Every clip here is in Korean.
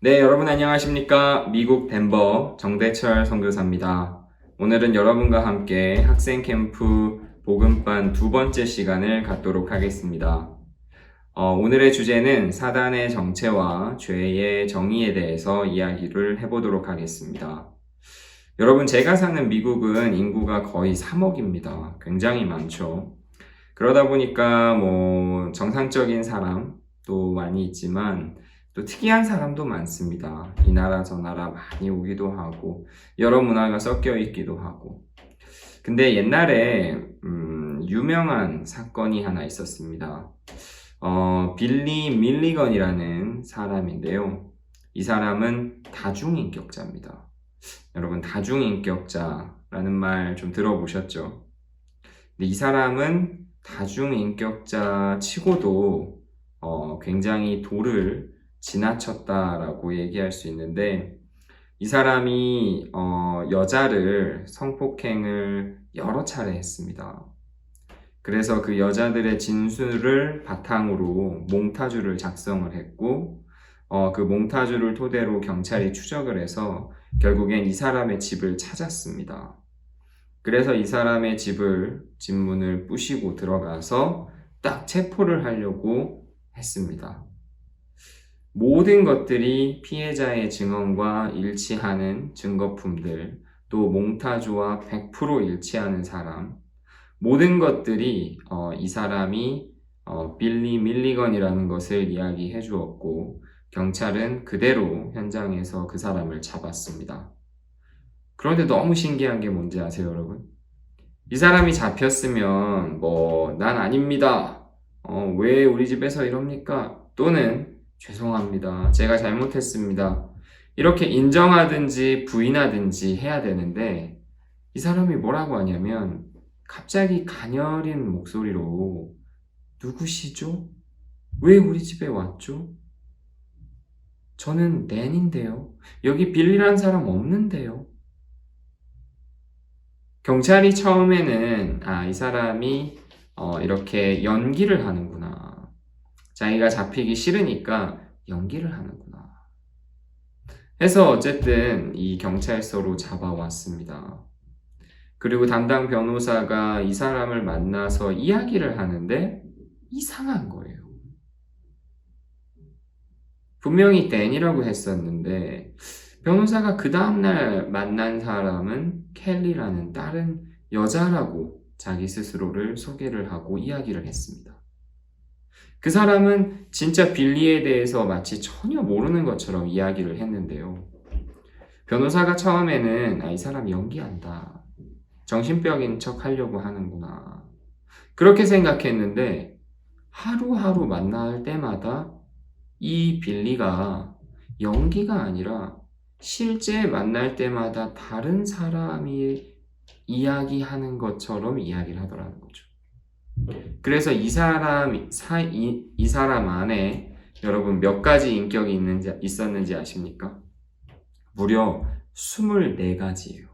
네, 여러분 안녕하십니까? 미국 덴버 정대철 선교사입니다. 오늘은 여러분과 함께 학생 캠프 복음반 두 번째 시간을 갖도록 하겠습니다. 오늘의 주제는 사단의 정체와 죄의 정의에 대해서 이야기를 해보도록 하겠습니다. 여러분, 제가 사는 미국은 인구가 거의 3억입니다. 굉장히 많죠. 그러다 보니까 정상적인 사람도 많이 있지만 또 특이한 사람도 많습니다. 이 나라 저 나라 많이 오기도 하고 여러 문화가 섞여 있기도 하고. 근데 옛날에 유명한 사건이 하나 있었습니다. 빌리 밀리건이라는 사람인데요. 이 사람은 다중인격자입니다. 여러분, 다중인격자라는 말 좀 들어보셨죠? 근데 이 사람은 다중인격자 치고도 굉장히 도를 지나쳤다라고 얘기할 수 있는데, 이 사람이 여자를 성폭행을 여러 차례 했습니다. 그래서 그 여자들의 진술을 바탕으로 몽타주를 작성을 했고, 그 몽타주를 토대로 경찰이 추적을 해서 결국엔 이 사람의 집을 찾았습니다. 그래서 이 사람의 집 문을 부시고 들어가서 딱 체포를 하려고 했습니다. 모든 것들이 피해자의 증언과 일치하는 증거품들, 또 몽타주와 100% 일치하는 사람, 모든 것들이 이 사람이 빌리 밀리건이라는 것을 이야기해 주었고, 경찰은 그대로 현장에서 그 사람을 잡았습니다. 그런데 너무 신기한 게 뭔지 아세요, 여러분? 이 사람이 잡혔으면 난 아닙니다. 왜 우리 집에서 이럽니까? 또는 죄송합니다. 제가 잘못했습니다. 이렇게 인정하든지 부인하든지 해야 되는데, 이 사람이 뭐라고 하냐면 갑자기 가녀린 목소리로 누구시죠? 왜 우리 집에 왔죠? 저는 낸인데요. 여기 빌리란 사람 없는데요. 경찰이 처음에는 이 사람이 이렇게 연기를 하는구나. 자기가 잡히기 싫으니까 연기를 하는구나. 해서 어쨌든 이 경찰서로 잡아왔습니다. 그리고 담당 변호사가 이 사람을 만나서 이야기를 하는데 이상한 거예요. 분명히 댄이라고 했었는데 변호사가 그 다음날 만난 사람은 켈리라는 다른 여자라고 자기 스스로를 소개를 하고 이야기를 했습니다. 그 사람은 진짜 빌리에 대해서 마치 전혀 모르는 것처럼 이야기를 했는데요. 변호사가 처음에는 이 사람 연기한다. 정신병인 척 하려고 하는구나. 그렇게 생각했는데 하루하루 만날 때마다 이 빌리가 연기가 아니라 실제 만날 때마다 다른 사람이 이야기하는 것처럼 이야기를 하더라는 거죠. 그래서 이 사람 안에 여러분 몇 가지 인격이 있었는지 아십니까? 무려 24가지예요.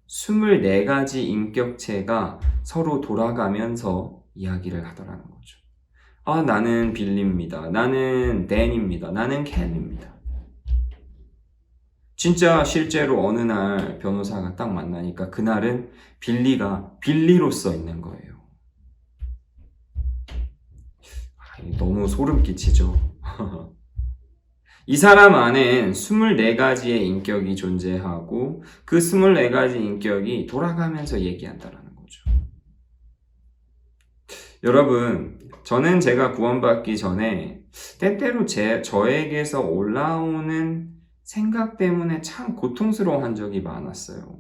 24가지 인격체가 서로 돌아가면서 이야기를 하더라는 거죠. 나는 빌리입니다. 나는 댄입니다. 나는 켄입니다. 진짜 실제로 어느 날 변호사가 딱 만나니까 그날은 빌리가 빌리로서 있는 거예요. 너무 소름 끼치죠. 이 사람 안엔 24가지의 인격이 존재하고 그 24가지 인격이 돌아가면서 얘기한다는 거죠. 여러분, 저는 제가 구원받기 전에 때때로 저에게서 올라오는 생각 때문에 참 고통스러워한 적이 많았어요.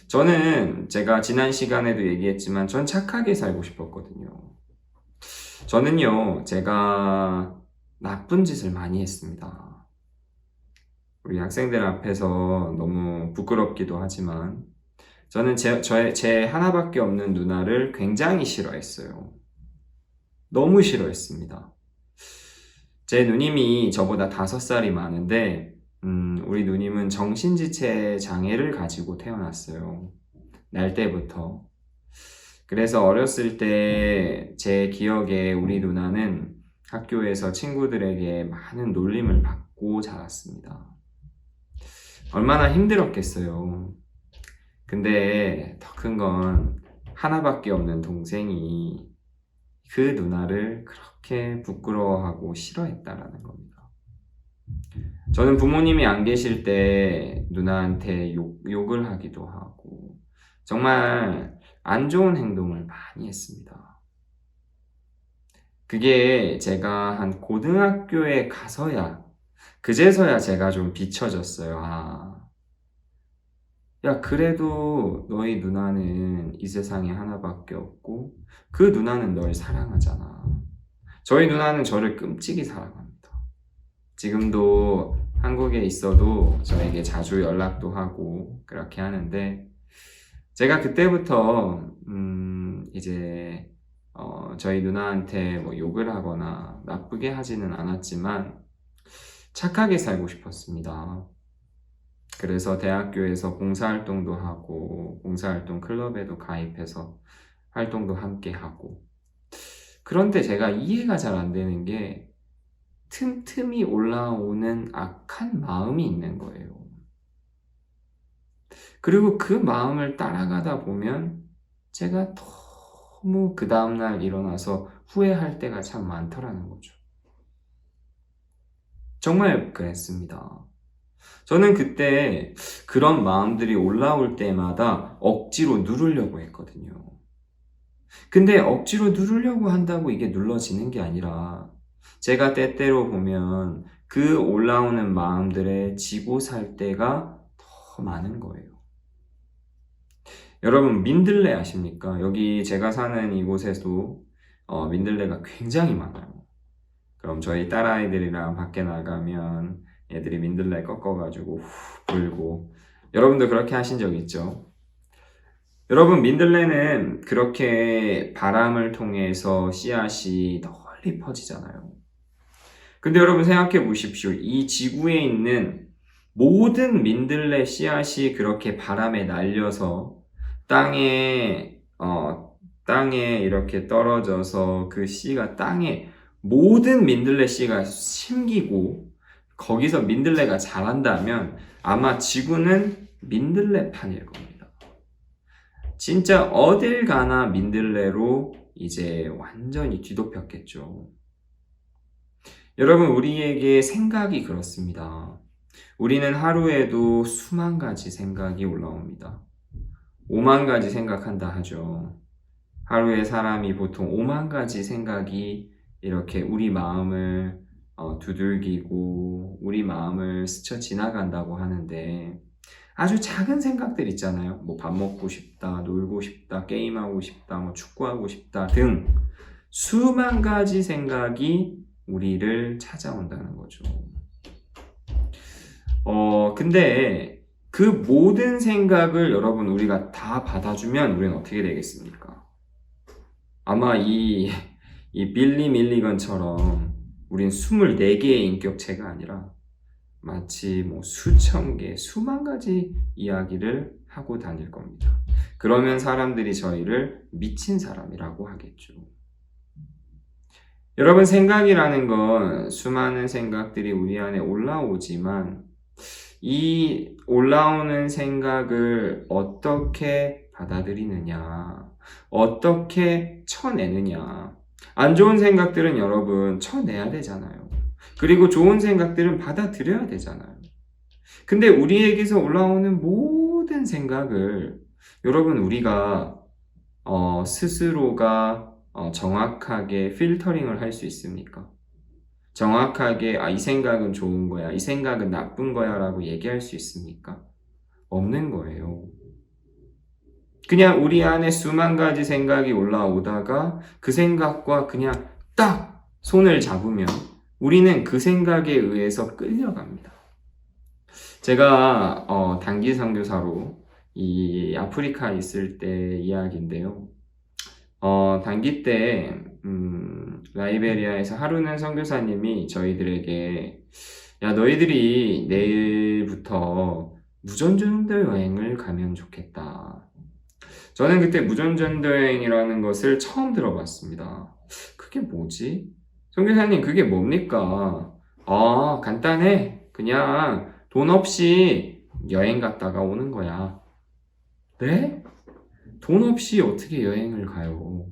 저는 제가 지난 시간에도 얘기했지만 전 착하게 살고 싶었거든요. 저는요, 제가 나쁜 짓을 많이 했습니다. 우리 학생들 앞에서 너무 부끄럽기도 하지만 저는 제 하나밖에 없는 누나를 굉장히 싫어했어요. 너무 싫어했습니다. 제 누님이 저보다 5살이 많은데 우리 누님은 정신지체 장애를 가지고 태어났어요. 날 때부터. 그래서 어렸을 때 제 기억에 우리 누나는 학교에서 친구들에게 많은 놀림을 받고 자랐습니다. 얼마나 힘들었겠어요. 근데 더 큰 건 하나밖에 없는 동생이 그 누나를 그렇게 부끄러워하고 싫어했다라는 겁니다. 저는 부모님이 안 계실 때 누나한테 욕을 하기도 하고 정말 안 좋은 행동을 많이 했습니다. 그게 제가 한 고등학교에 가서야 그제서야 제가 좀 비춰졌어요. 야, 그래도 너희 누나는 이 세상에 하나밖에 없고 그 누나는 널 사랑하잖아. 저희 누나는 저를 끔찍이 사랑합니다. 지금도 한국에 있어도 저에게 자주 연락도 하고 그렇게 하는데 제가 그때부터 이제 저희 누나한테 뭐 욕을 하거나 나쁘게 하지는 않았지만 착하게 살고 싶었습니다. 그래서 대학교에서 봉사활동도 하고 봉사활동 클럽에도 가입해서 활동도 함께 하고 그런데 제가 이해가 잘 안 되는 게 틈틈이 올라오는 악한 마음이 있는 거예요. 그리고 그 마음을 따라가다 보면 제가 너무 그 다음날 일어나서 후회할 때가 참 많더라는 거죠. 정말 그랬습니다. 저는 그때 그런 마음들이 올라올 때마다 억지로 누르려고 했거든요. 근데 억지로 누르려고 한다고 이게 눌러지는 게 아니라 제가 때때로 보면 그 올라오는 마음들에 지고 살 때가 더 많은 거예요. 여러분 민들레 아십니까? 여기 제가 사는 이곳에도 민들레가 굉장히 많아요. 그럼 저희 딸아이들이랑 밖에 나가면 애들이 민들레 꺾어가지고 후 불고 여러분도 그렇게 하신 적 있죠? 여러분 민들레는 그렇게 바람을 통해서 씨앗이 널리 퍼지잖아요. 근데 여러분 생각해 보십시오. 이 지구에 있는 모든 민들레 씨앗이 그렇게 바람에 날려서 땅에 이렇게 떨어져서 그 씨가 땅에 모든 민들레 씨가 심기고 거기서 민들레가 자란다면 아마 지구는 민들레판일 겁니다. 진짜 어딜 가나 민들레로 이제 완전히 뒤덮였겠죠. 여러분, 우리에게 생각이 그렇습니다. 우리는 하루에도 수만 가지 생각이 올라옵니다. 5만 가지 생각한다 하죠. 하루에 사람이 보통 5만 가지 생각이 이렇게 우리 마음을 두들기고 우리 마음을 스쳐 지나간다고 하는데 아주 작은 생각들 있잖아요. 뭐 밥 먹고 싶다, 놀고 싶다, 게임하고 싶다, 뭐 축구하고 싶다 등 수만 가지 생각이 우리를 찾아온다는 거죠. 근데 그 모든 생각을 여러분 우리가 다 받아주면 우리는 어떻게 되겠습니까? 아마 이 빌리 밀리건처럼 우린 24개의 인격체가 아니라 마치 뭐 수천 개, 수만 가지 이야기를 하고 다닐 겁니다. 그러면 사람들이 저희를 미친 사람이라고 하겠죠. 여러분, 생각이라는 건 수많은 생각들이 우리 안에 올라오지만 이 올라오는 생각을 어떻게 받아들이느냐, 어떻게 쳐내느냐. 안 좋은 생각들은 여러분 쳐내야 되잖아요. 그리고 좋은 생각들은 받아들여야 되잖아요. 근데 우리에게서 올라오는 모든 생각을 여러분 우리가 스스로가 정확하게 필터링을 할 수 있습니까? 정확하게 이 생각은 좋은 거야, 이 생각은 나쁜 거야 라고 얘기할 수 있습니까? 없는 거예요. 그냥 우리 안에 수만 가지 생각이 올라오다가 그 생각과 그냥 딱 손을 잡으면 우리는 그 생각에 의해서 끌려갑니다. 제가 단기 선교사로 이 아프리카에 있을 때 이야기인데요. 단기 때 라이베리아에서 하루는 선교사님이 저희들에게 야, 너희들이 내일부터 무전전도 여행을 가면 좋겠다. 저는 그때 무전전도 여행이라는 것을 처음 들어봤습니다. 그게 뭐지? 선교사님, 그게 뭡니까? 아, 간단해. 그냥 돈 없이 여행 갔다가 오는 거야. 네? 돈 없이 어떻게 여행을 가요?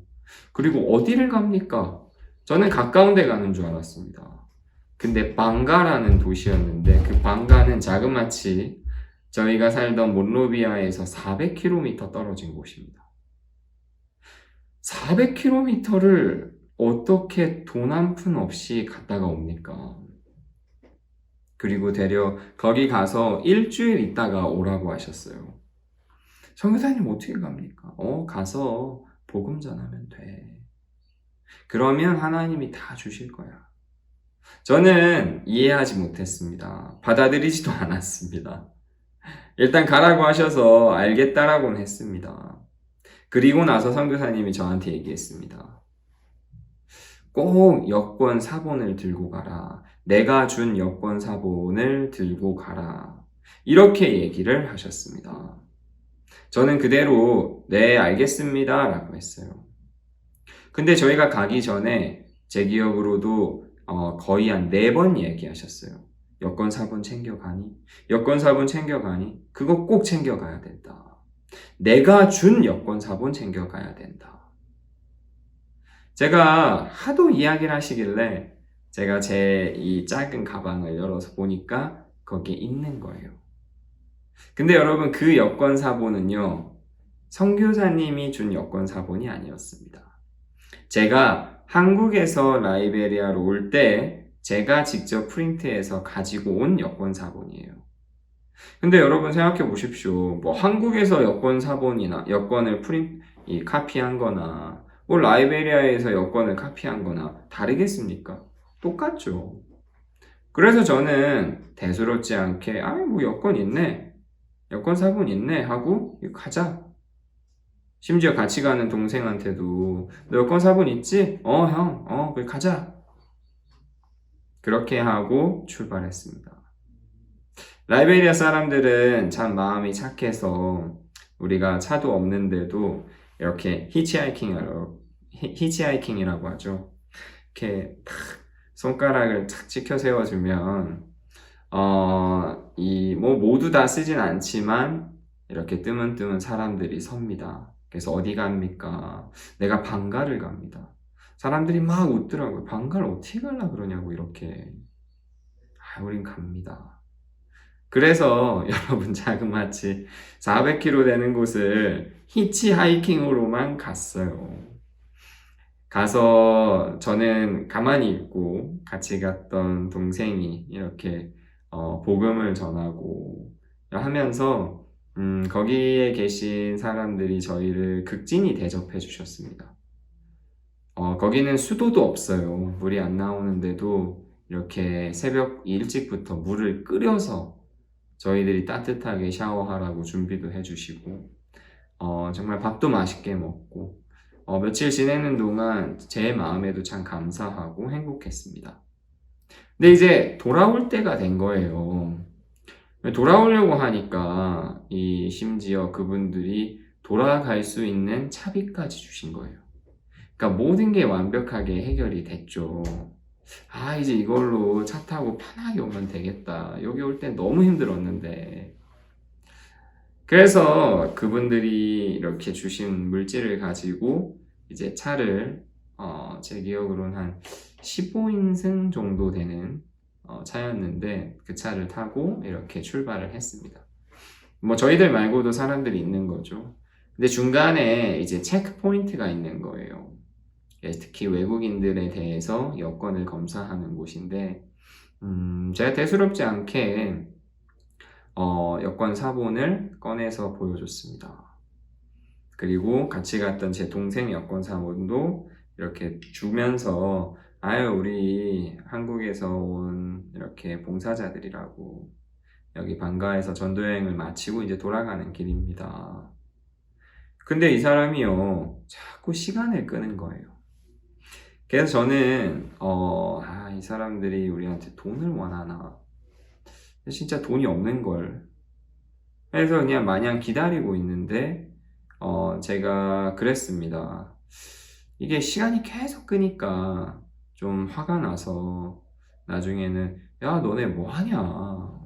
그리고 어디를 갑니까? 저는 가까운 데 가는 줄 알았습니다. 근데 방가라는 도시였는데 그 방가는 자그마치 저희가 살던 몬로비아에서 400km 떨어진 곳입니다. 400km를 어떻게 돈 한 푼 없이 갔다가 옵니까? 그리고 되려 거기 가서 일주일 있다가 오라고 하셨어요. 선교사님 어떻게 갑니까? 가서 복음 전하면 돼. 그러면 하나님이 다 주실 거야. 저는 이해하지 못했습니다. 받아들이지도 않았습니다. 일단 가라고 하셔서 알겠다라고는 했습니다. 그리고 나서 선교사님이 저한테 얘기했습니다. 꼭 여권 사본을 들고 가라. 내가 준 여권 사본을 들고 가라. 이렇게 얘기를 하셨습니다. 저는 그대로 네, 알겠습니다 라고 했어요. 근데 저희가 가기 전에 제 기억으로도 거의 한 4번 얘기하셨어요. 여권 사본 챙겨가니? 여권 사본 챙겨가니? 그거 꼭 챙겨가야 된다. 내가 준 여권 사본 챙겨가야 된다. 제가 하도 이야기를 하시길래 제가 제 이 작은 가방을 열어서 보니까 거기에 있는 거예요. 근데 여러분, 그 여권 사본은요, 선교사님이 준 여권 사본이 아니었습니다. 제가 한국에서 라이베리아로 올 때 제가 직접 프린트해서 가지고 온 여권 사본이에요. 근데 여러분 생각해 보십시오. 뭐 한국에서 여권 사본이나 여권을 카피한 거나 뭐 라이베리아에서 여권을 카피한 거나 다르겠습니까? 똑같죠. 그래서 저는 대수롭지 않게 뭐 여권 있네. 여권 사본 있네 하고 가자. 심지어 같이 가는 동생한테도 너 여권 사본 있지? 형. 그래 가자. 그렇게 하고 출발했습니다. 라이베리아 사람들은 참 마음이 착해서 우리가 차도 없는데도 이렇게 히치하이킹이라고 하죠. 이렇게 탁 손가락을 탁 치켜 세워주면 모두 다 쓰진 않지만 이렇게 뜨문뜨문 사람들이 섭니다. 그래서 어디 갑니까? 내가 방가를 갑니다. 사람들이 막 웃더라고요. 방가를 어떻게 가려고 그러냐고 이렇게. 우린 갑니다. 그래서 여러분 자그마치 400km 되는 곳을 히치하이킹으로만 갔어요. 가서 저는 가만히 있고 같이 갔던 동생이 이렇게 복음을 전하고 하면서 거기에 계신 사람들이 저희를 극진히 대접해 주셨습니다. 거기는 수도도 없어요. 물이 안 나오는데도 이렇게 새벽 일찍부터 물을 끓여서 저희들이 따뜻하게 샤워하라고 준비도 해주시고 정말 밥도 맛있게 먹고 며칠 지내는 동안 제 마음에도 참 감사하고 행복했습니다. 근데 이제 돌아올 때가 된 거예요. 돌아오려고 하니까 심지어 그분들이 돌아갈 수 있는 차비까지 주신 거예요. 그러니까 모든 게 완벽하게 해결이 됐죠. 이제 이걸로 차 타고 편하게 오면 되겠다. 여기 올 때 너무 힘들었는데. 그래서 그분들이 이렇게 주신 물질을 가지고 이제 차를 제 기억으로는 한 15인승 정도 되는 차였는데 그 차를 타고 이렇게 출발을 했습니다. 뭐 저희들 말고도 사람들이 있는 거죠. 근데 중간에 이제 체크 포인트가 있는 거예요. 특히 외국인들에 대해서 여권을 검사하는 곳인데 제가 대수롭지 않게 여권 사본을 꺼내서 보여줬습니다. 그리고 같이 갔던 제 동생 여권 사본도 이렇게 주면서 우리 한국에서 온 이렇게 봉사자들이라고 여기 방가에서 전도여행을 마치고 이제 돌아가는 길입니다. 근데 이 사람이요 자꾸 시간을 끄는 거예요. 그래서 저는 이 사람들이 우리한테 돈을 원하나? 진짜 돈이 없는 걸. 그래서 그냥 마냥 기다리고 있는데 제가 그랬습니다. 이게 시간이 계속 끄니까 좀 화가 나서 나중에는 야, 너네 뭐 하냐?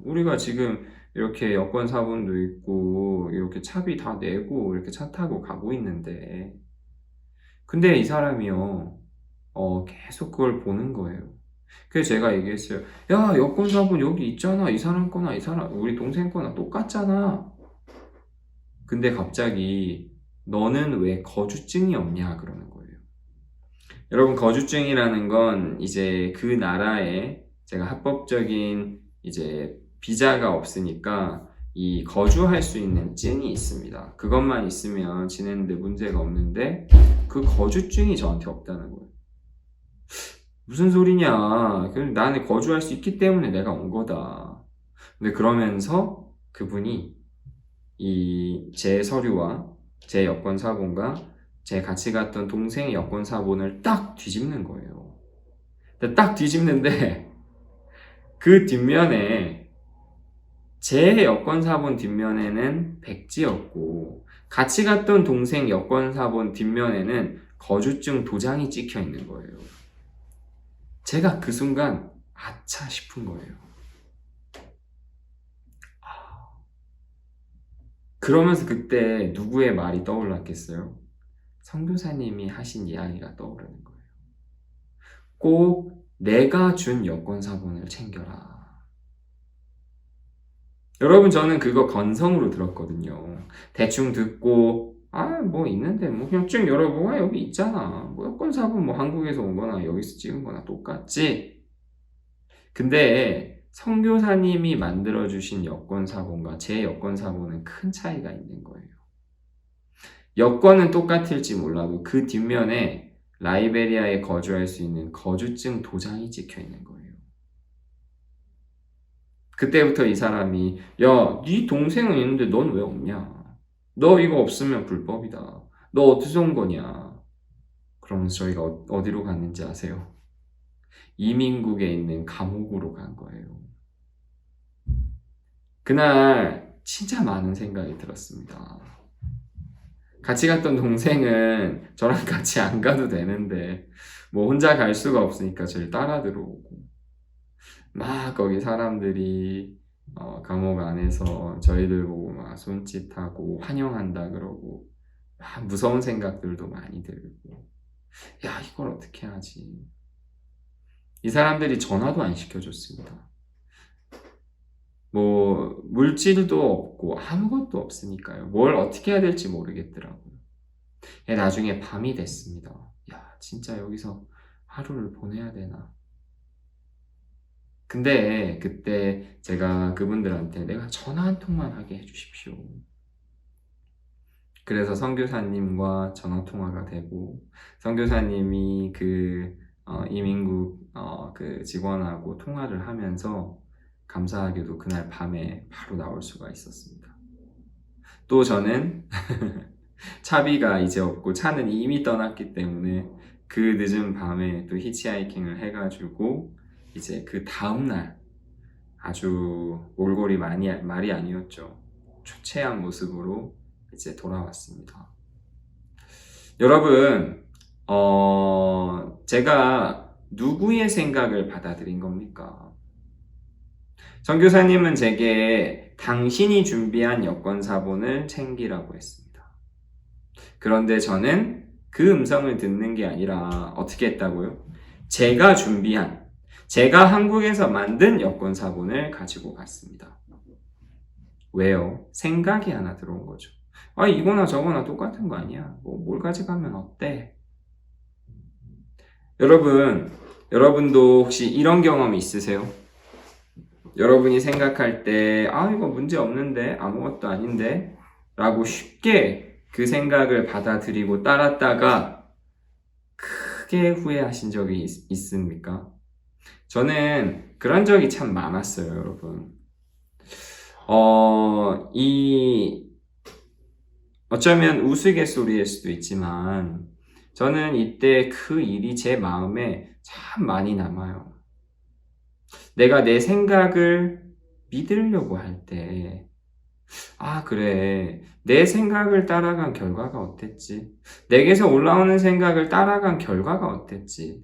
우리가 지금 이렇게 여권 사본도 있고 이렇게 차비 다 내고 이렇게 차 타고 가고 있는데 근데 이 사람이요. 계속 그걸 보는 거예요. 그래서 제가 얘기했어요. 야, 여권 사본 여기 있잖아. 이 사람 거나 이 사람 우리 동생 거나 똑같잖아. 근데 갑자기 너는 왜 거주증이 없냐 그러는 거예요. 여러분, 거주증이라는 건 이제 그 나라에 제가 합법적인 이제 비자가 없으니까 이 거주할 수 있는 증이 있습니다. 그것만 있으면 지내는데 문제가 없는데 그 거주증이 저한테 없다는 거예요. 무슨 소리냐? 나는 거주할 수 있기 때문에 내가 온 거다. 근데 그러면서 그분이 이 제 서류와 제 여권 사본과 제 같이 갔던 동생의 여권 사본을 딱 뒤집는 거예요. 근데 딱 뒤집는데 그 뒷면에 제 여권 사본 뒷면에는 백지였고 같이 갔던 동생 여권 사본 뒷면에는 거주증 도장이 찍혀 있는 거예요. 제가 그 순간 아차 싶은 거예요. 그러면서 그때 누구의 말이 떠올랐겠어요? 선교사님이 하신 이야기가 떠오르는 거예요. 꼭 내가 준 여권 사본을 챙겨라. 여러분, 저는 그거 건성으로 들었거든요. 대충 듣고 뭐 있는데 뭐 그냥 쭉 열어보고 여기 있잖아. 뭐 여권 사본 뭐 한국에서 온 거나 여기서 찍은 거나 똑같지. 근데 선교사님이 만들어주신 여권 사본과 제 여권 사본은 큰 차이가 있는 거예요. 여권은 똑같을지 몰라도 그 뒷면에 라이베리아에 거주할 수 있는 거주증 도장이 찍혀 있는 거예요. 그때부터 이 사람이 야, 네 동생은 있는데 넌 왜 없냐? 너 이거 없으면 불법이다. 너 어디서 온 거냐? 그러면서 저희가 어디로 갔는지 아세요? 이민국에 있는 감옥으로 간 거예요. 그날 진짜 많은 생각이 들었습니다. 같이 갔던 동생은 저랑 같이 안 가도 되는데 뭐 혼자 갈 수가 없으니까 저를 따라 들어오고 막 거기 사람들이 감옥 안에서 저희들 보고 막 손짓하고 환영한다 그러고 막 무서운 생각들도 많이 들고 야, 이걸 어떻게 하지? 이 사람들이 전화도 안 시켜줬습니다. 뭐 물질도 없고 아무것도 없으니까요. 뭘 어떻게 해야 될지 모르겠더라고요. 나중에 밤이 됐습니다. 야, 진짜 여기서 하루를 보내야 되나? 근데 그때 제가 그분들한테 내가 전화 한 통만 하게 해주십시오. 그래서 선교사님과 전화 통화가 되고 선교사님이 그 이민국 그 직원하고 통화를 하면서 감사하게도 그날 밤에 바로 나올 수가 있었습니다. 또 저는 차비가 이제 없고 차는 이미 떠났기 때문에 그 늦은 밤에 또 히치하이킹을 해가지고 이제 그 다음날 아주 몰골이 말이 아니었죠. 초췌한 모습으로 이제 돌아왔습니다. 여러분, 제가 누구의 생각을 받아들인 겁니까? 선교사님은 제게 당신이 준비한 여권 사본을 챙기라고 했습니다. 그런데 저는 그 음성을 듣는 게 아니라 어떻게 했다고요? 제가 준비한, 제가 한국에서 만든 여권 사본을 가지고 갔습니다. 왜요? 생각이 하나 들어온 거죠. 이거나 저거나 똑같은 거 아니야? 뭘 가져가면 어때? 여러분도 혹시 이런 경험 있으세요? 여러분이 생각할 때, 이거 문제 없는데, 아무것도 아닌데, 라고 쉽게 그 생각을 받아들이고 따랐다가 크게 후회하신 적이 있습니까? 저는 그런 적이 참 많았어요, 여러분. 어쩌면 우스갯소리일 수도 있지만, 저는 이때 그 일이 제 마음에 참 많이 남아요. 내가 내 생각을 믿으려고 할 때, 그래. 내 생각을 따라간 결과가 어땠지? 내게서 올라오는 생각을 따라간 결과가 어땠지?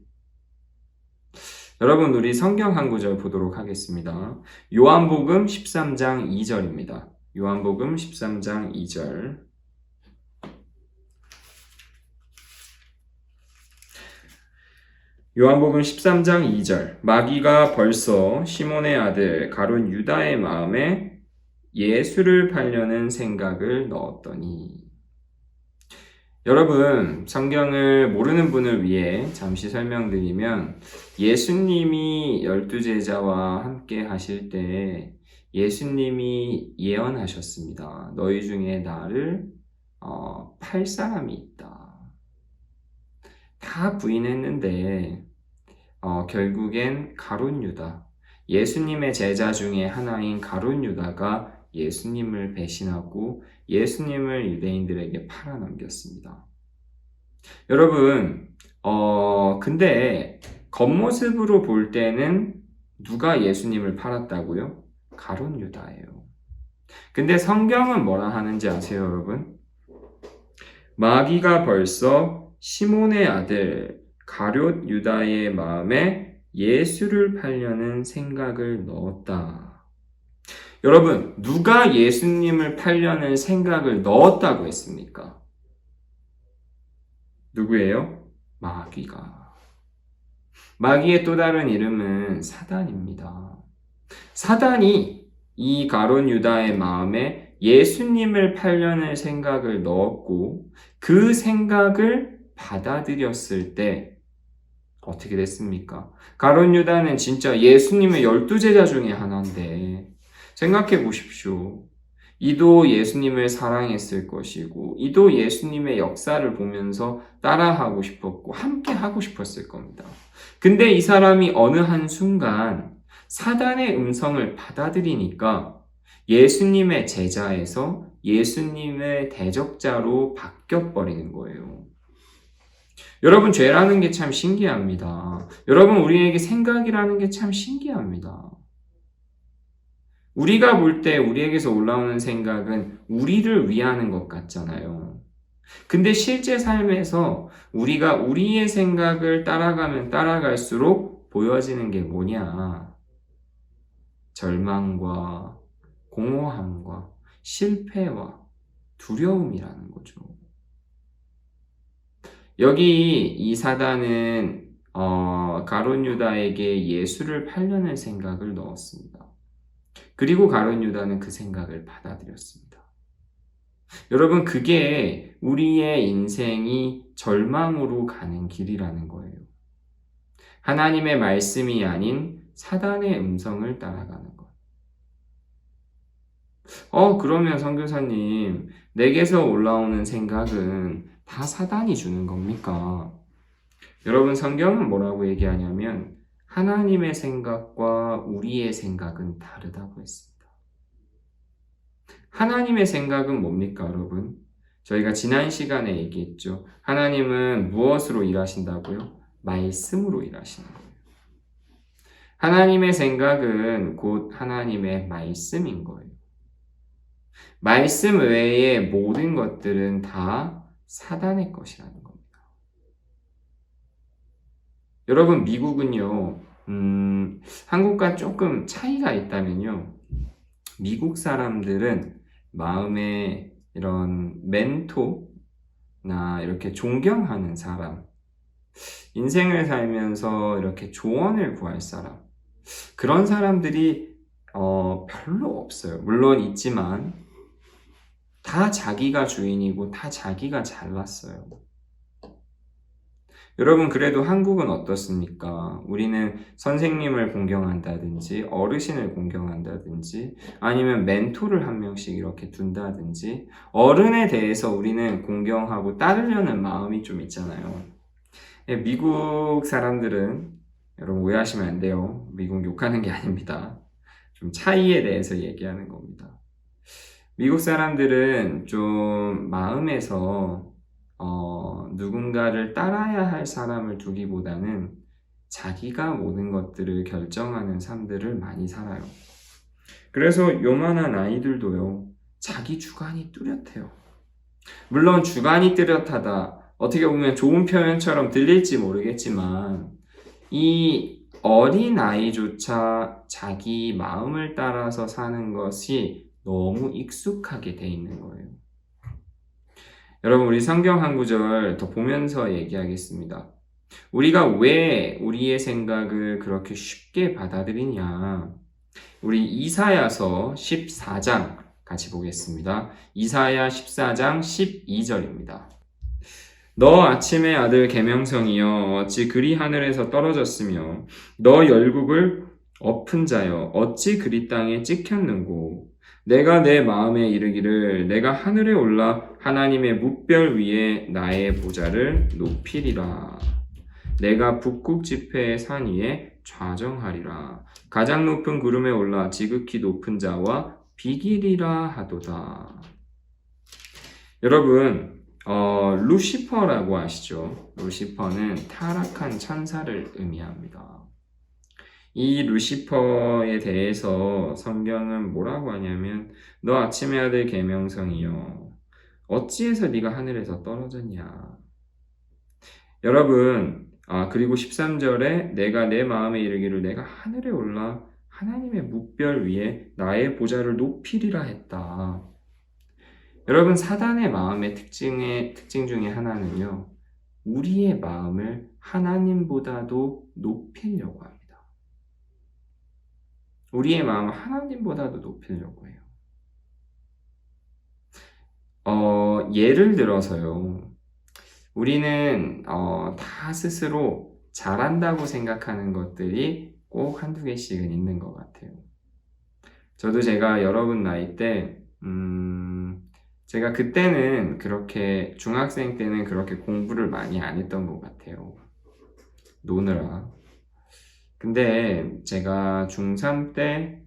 여러분, 우리 성경 한 구절 보도록 하겠습니다. 요한복음 13장 2절입니다. 요한복음 13장 2절. 요한복음 13장 2절. 마귀가 벌써 시몬의 아들 가룟 유다의 마음에 예수를 팔려는 생각을 넣었더니. 여러분, 성경을 모르는 분을 위해 잠시 설명드리면, 예수님이 12제자와 함께 하실 때 예수님이 예언하셨습니다. 너희 중에 나를 팔 사람이 있다. 다 부인했는데 결국엔 가룟 유다, 예수님의 제자 중에 하나인 가룟 유다가 예수님을 배신하고 예수님을 유대인들에게 팔아넘겼습니다. 여러분, 근데 겉모습으로 볼 때는 누가 예수님을 팔았다고요? 가룟 유다예요. 근데 성경은 뭐라 하는지 아세요, 여러분? 마귀가 벌써 시몬의 아들 가룟 유다의 마음에 예수를 팔려는 생각을 넣었다. 여러분, 누가 예수님을 팔려는 생각을 넣었다고 했습니까? 누구예요? 마귀가. 마귀의 또 다른 이름은 사단입니다. 사단이 이 가룟 유다의 마음에 예수님을 팔려는 생각을 넣었고 그 생각을 받아들였을 때 어떻게 됐습니까? 가룟 유다는 진짜 예수님의 12제자 중에 하나인데 생각해 보십시오. 이도 예수님을 사랑했을 것이고 이도 예수님의 역사를 보면서 따라하고 싶었고 함께 하고 싶었을 겁니다. 근데 이 사람이 어느 한순간 사단의 음성을 받아들이니까 예수님의 제자에서 예수님의 대적자로 바뀌어버리는 거예요. 여러분, 죄라는 게 참 신기합니다. 여러분, 우리에게 생각이라는 게 참 신기합니다. 우리가 볼 때 우리에게서 올라오는 생각은 우리를 위하는 것 같잖아요. 근데 실제 삶에서 우리가 우리의 생각을 따라가면 따라갈수록 보여지는 게 뭐냐? 절망과 공허함과 실패와 두려움이라는 거죠. 여기 이 사단은 가룟 유다에게 예수를 팔려는 생각을 넣었습니다. 그리고 가룟 유다는 그 생각을 받아들였습니다. 여러분, 그게 우리의 인생이 절망으로 가는 길이라는 거예요. 하나님의 말씀이 아닌 사단의 음성을 따라가는 것. 그러면 선교사님, 내게서 올라오는 생각은 다 사단이 주는 겁니까? 여러분, 성경은 뭐라고 얘기하냐면 하나님의 생각과 우리의 생각은 다르다고 했습니다. 하나님의 생각은 뭡니까, 여러분? 저희가 지난 시간에 얘기했죠. 하나님은 무엇으로 일하신다고요? 말씀으로 일하시는 거예요. 하나님의 생각은 곧 하나님의 말씀인 거예요. 말씀 외의 모든 것들은 다 사단의 것이라는 겁니다. 여러분, 미국은요, 한국과 조금 차이가 있다면요, 미국 사람들은 마음에 이런 멘토나 이렇게 존경하는 사람, 인생을 살면서 이렇게 조언을 구할 사람, 그런 사람들이 별로 없어요. 물론 있지만 다 자기가 주인이고 다 자기가 잘났어요. 여러분, 그래도 한국은 어떻습니까? 우리는 선생님을 공경한다든지 어르신을 공경한다든지 아니면 멘토를 한 명씩 이렇게 둔다든지 어른에 대해서 우리는 공경하고 따르려는 마음이 좀 있잖아요. 미국 사람들은, 여러분 오해하시면 안 돼요. 미국 욕하는 게 아닙니다. 좀 차이에 대해서 얘기하는 겁니다. 미국 사람들은 좀 마음에서 누군가를 따라야 할 사람을 두기보다는 자기가 모든 것들을 결정하는 삶들을 많이 살아요. 그래서 요만한 아이들도요, 자기 주관이 뚜렷해요. 물론 주관이 뚜렷하다, 어떻게 보면 좋은 표현처럼 들릴지 모르겠지만 이 어린아이조차 자기 마음을 따라서 사는 것이 너무 익숙하게 돼 있는 거예요. 여러분, 우리 성경 한 구절 더 보면서 얘기하겠습니다. 우리가 왜 우리의 생각을 그렇게 쉽게 받아들이냐? 우리 이사야서 14장 같이 보겠습니다. 이사야 14장 12절입니다. 너 아침의 아들 계명성이여 어찌 그리 하늘에서 떨어졌으며 너 열국을 엎은 자여 어찌 그리 땅에 찍혔는고 내가 내 마음에 이르기를 내가 하늘에 올라 하나님의 뭇별 위에 나의 보좌를 높이리라. 내가 북극 지폐의 산 위에 좌정하리라. 가장 높은 구름에 올라 지극히 높은 자와 비기리라 하도다. 여러분, 루시퍼라고 아시죠? 루시퍼는 타락한 천사를 의미합니다. 이 루시퍼에 대해서 성경은 뭐라고 하냐면 너 아침의 아들 계명성이여 어찌해서 네가 하늘에서 떨어졌냐. 여러분, 그리고 13절에 내가 내 마음에 이르기를 내가 하늘에 올라 하나님의 뭇별 위에 나의 보좌를 높이리라 했다. 여러분, 사단의 마음의 특징 중에 하나는요, 우리의 마음을 하나님보다도 높이려고 합니다. 우리의 마음을 하나님보다도 높이려고 해요. 예를 들어서요, 우리는 다 스스로 잘한다고 생각하는 것들이 꼭 한두 개씩은 있는 것 같아요. 저도 제가 여러분 나이 때 제가 그때는 그렇게 중학생 때는 그렇게 공부를 많이 안 했던 것 같아요. 노느라. 근데 제가 중3 때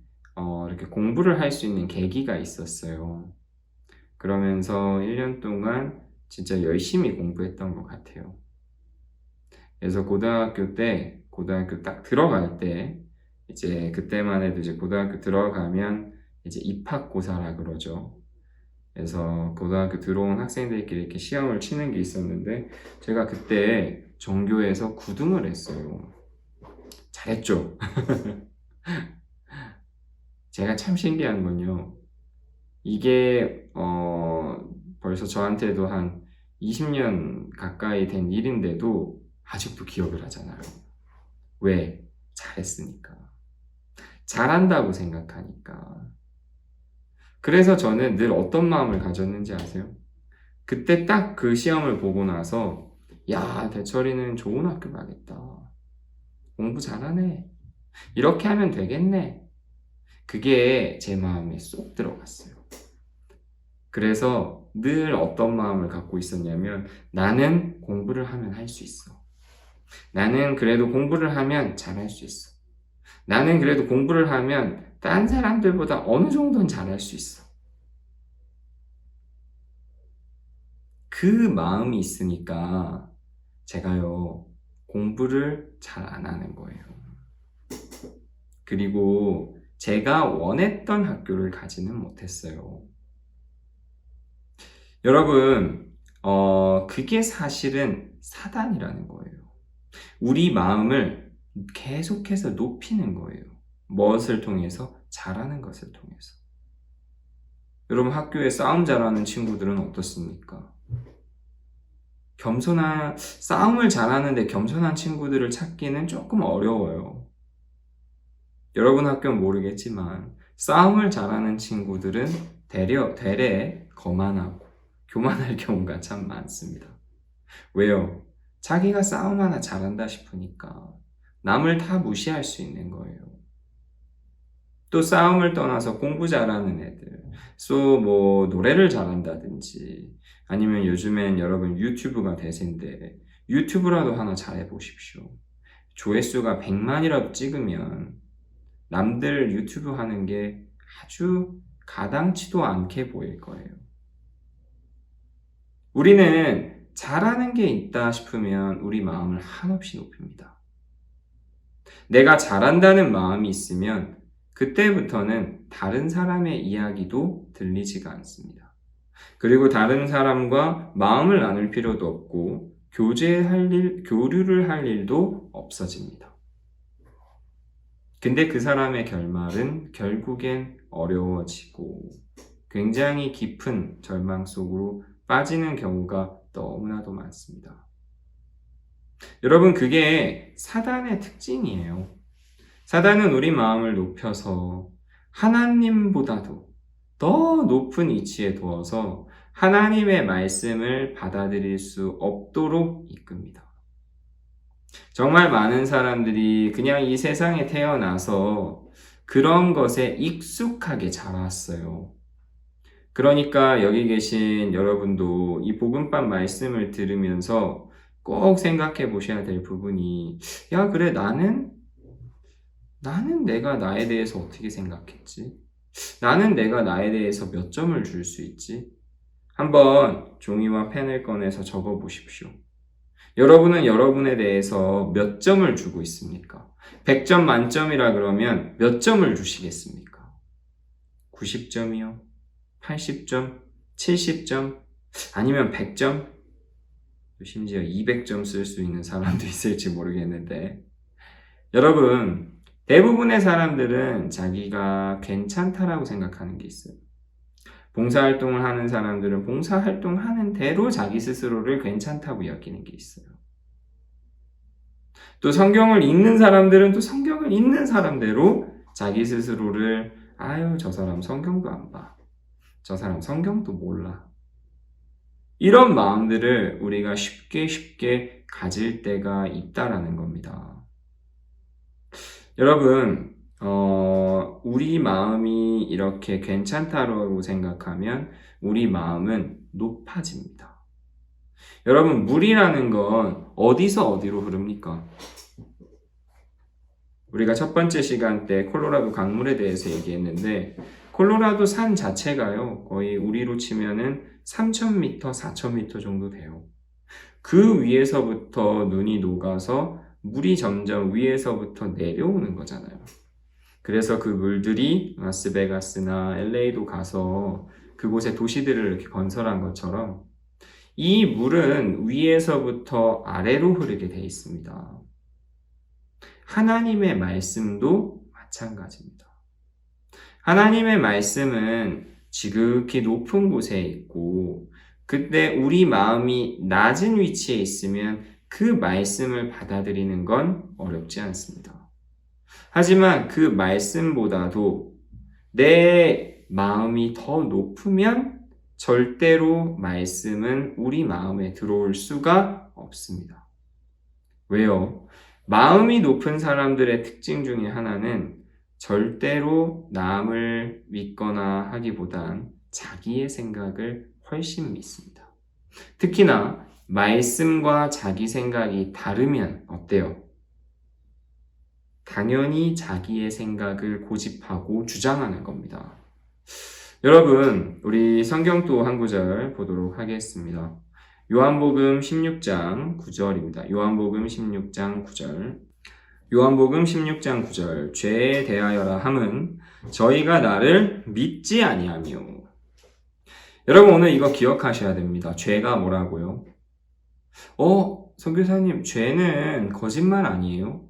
이렇게 공부를 할 수 있는 계기가 있었어요. 그러면서 1년 동안 진짜 열심히 공부했던 것 같아요. 그래서 고등학교 딱 들어갈 때, 이제 그때만 해도 이제 고등학교 들어가면 이제 입학고사라 그러죠. 그래서 고등학교 들어온 학생들끼리 이렇게 시험을 치는 게 있었는데, 제가 그때 전교에서 9등을 했어요. 잘했죠? 제가 참 신기한 건요, 이게 벌써 저한테도 한 20년 가까이 된 일인데도 아직도 기억을 하잖아요. 왜? 잘했으니까. 잘한다고 생각하니까. 그래서 저는 늘 어떤 마음을 가졌는지 아세요? 그때 딱 그 시험을 보고 나서 야, 대철이는 좋은 학교 가겠다. 공부 잘하네. 이렇게 하면 되겠네. 그게 제 마음에 쏙 들어갔어요. 그래서 늘 어떤 마음을 갖고 있었냐면 나는 공부를 하면 할 수 있어. 나는 그래도 공부를 하면 잘할 수 있어. 나는 그래도 공부를 하면 딴 사람들보다 어느 정도는 잘할 수 있어. 그 마음이 있으니까 제가요, 공부를 잘 안 하는 거예요. 그리고 제가 원했던 학교를 가지는 못했어요. 여러분, 그게 사실은 사단이라는 거예요. 우리 마음을 계속해서 높이는 거예요. 무엇을 통해서? 잘하는 것을 통해서. 여러분, 학교에 싸움 잘하는 친구들은 어떻습니까? 싸움을 잘하는데 겸손한 친구들을 찾기는 조금 어려워요. 여러분 학교는 모르겠지만, 싸움을 잘하는 친구들은 되레 거만하고 교만할 경우가 참 많습니다. 왜요? 자기가 싸움 하나 잘한다 싶으니까 남을 다 무시할 수 있는 거예요. 또 싸움을 떠나서 공부 잘하는 애들, 뭐 노래를 잘한다든지, 아니면 요즘엔 여러분 유튜브가 대세인데 유튜브라도 하나 잘해보십시오. 조회수가 100만이라도 찍으면 남들 유튜브 하는 게 아주 가당치도 않게 보일 거예요. 우리는 잘하는 게 있다 싶으면 우리 마음을 한없이 높입니다. 내가 잘한다는 마음이 있으면 그때부터는 다른 사람의 이야기도 들리지가 않습니다. 그리고 다른 사람과 마음을 나눌 필요도 없고 교류를 할 일도 없어집니다. 근데 그 사람의 결말은 결국엔 어려워지고 굉장히 깊은 절망 속으로 빠지는 경우가 너무나도 많습니다. 여러분, 그게 사단의 특징이에요. 사단은 우리 마음을 높여서 하나님보다도 더 높은 위치에 두어서 하나님의 말씀을 받아들일 수 없도록 이끕니다. 정말 많은 사람들이 그냥 이 세상에 태어나서 그런 것에 익숙하게 자랐어요. 그러니까 여기 계신 여러분도 이 복음밥 말씀을 들으면서 꼭 생각해 보셔야 될 부분이, 야, 그래, 나는 내가 나에 대해서 어떻게 생각했지? 나는 내가 나에 대해서 몇 점을 줄 수 있지? 한번 종이와 펜을 꺼내서 적어 보십시오. 여러분은 여러분에 대해서 몇 점을 주고 있습니까? 100점 만점이라 그러면 몇 점을 주시겠습니까? 90점이요? 80점? 70점? 아니면 100점? 심지어 200점 쓸 수 있는 사람도 있을지 모르겠는데, 여러분, 대부분의 사람들은 자기가 괜찮다라고 생각하는 게 있어요. 봉사활동을 하는 사람들은 봉사활동하는 대로 자기 스스로를 괜찮다고 여기는 게 있어요. 또 성경을 읽는 사람들은 또 성경을 읽는 사람대로 자기 스스로를, 아유, 저 사람 성경도 안 봐. 저 사람 성경도 몰라. 이런 마음들을 우리가 쉽게 가질 때가 있다라는 겁니다. 여러분, 우리 마음이 이렇게 괜찮다고 생각하면 우리 마음은 높아집니다. 여러분, 물이라는 건 어디서 어디로 흐릅니까? 우리가 첫 번째 시간 때 콜로라도 강물에 대해서 얘기했는데, 콜로라도 산 자체가요, 거의 우리로 치면은 3,000m, 4,000m 정도 돼요. 그 위에서부터 눈이 녹아서 물이 점점 위에서부터 내려오는 거잖아요. 그래서 그 물들이 라스베가스나 LA도 가서 그곳에 도시들을 이렇게 건설한 것처럼 이 물은 위에서부터 아래로 흐르게 돼 있습니다. 하나님의 말씀도 마찬가지입니다. 하나님의 말씀은 지극히 높은 곳에 있고, 그때 우리 마음이 낮은 위치에 있으면 그 말씀을 받아들이는 건 어렵지 않습니다. 하지만 그 말씀보다도 내 마음이 더 높으면 절대로 말씀은 우리 마음에 들어올 수가 없습니다. 왜요? 마음이 높은 사람들의 특징 중에 하나는 절대로 남을 믿거나 하기보단 자기의 생각을 훨씬 믿습니다. 특히나 말씀과 자기 생각이 다르면 어때요? 당연히 자기의 생각을 고집하고 주장하는 겁니다. 여러분, 우리 성경 또 한 구절 보도록 하겠습니다. 요한복음 16장 9절입니다. 요한복음 16장 9절. 요한복음 16장 9절. 죄에 대하여라 함은 저희가 나를 믿지 아니하며. 여러분, 오늘 이거 기억하셔야 됩니다. 죄가 뭐라고요? 선교사님, 죄는 거짓말 아니에요?